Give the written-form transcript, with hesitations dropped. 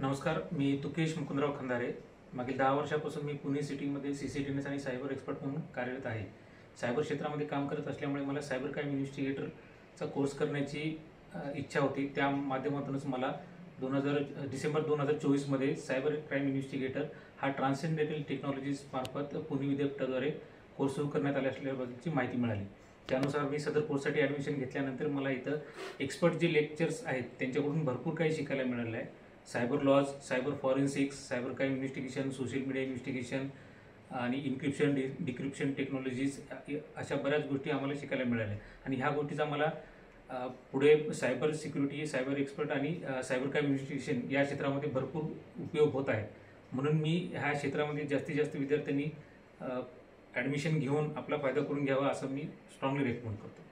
नमस्कार, मी तुकेश मुकुंदराव खंदारे. मागील 10 वर्षापासून मी पुणे सिटीमध्ये CCTNS आणि सायबर एक्सपर्ट म्हणून कार्यरत आहे. सायबर क्षेत्रामध्ये काम करत असल्यामुळे मला सायबर क्राईम इन्व्हेस्टिगेटरचा कोर्स करण्याची इच्छा होती. त्या माध्यमातूनच मला डिसेंबर 2024मध्ये सायबर क्राईम इन्व्हेस्टिगेटर हा ट्रान्सेंडेंटल टेक्नॉलॉजीज मार्फत पुणे विद्यापीठाद्वारे कोर्स सुरू करण्यात आले असल्याबद्दलची माहिती मिळाली. त्यानुसार मी सदर कोर्ससाठी ॲडमिशन घेतल्यानंतर मला इथं एक्सपर्ट जे लेक्चर्स आहेत त्यांच्याकडून भरपूर काही शिकायला मिळालं आहे. Cyber laws, cyber forensics, cyber crime investigation, social media investigation आणि इन्क्रिप्शन डिक्रिप्शन टेक्नॉलॉजीज अशा बऱ्याच गोष्टी आम्हाला शिकायला मिळाल्या. आणि ह्या गोष्टीचा मला पुढे सायबर सिक्युरिटी, सायबर एक्सपर्ट आणि सायबर क्राईम इन्व्हेस्टिगेशन या क्षेत्रामध्ये भरपूर उपयोग होत आहे. म्हणून मी ह्या क्षेत्रामध्ये जास्तीत जास्त विद्यार्थ्यांनी ॲडमिशन घेऊन आपला फायदा करून घ्यावा असं मी स्ट्रॉंगली रेकमेंड करतो.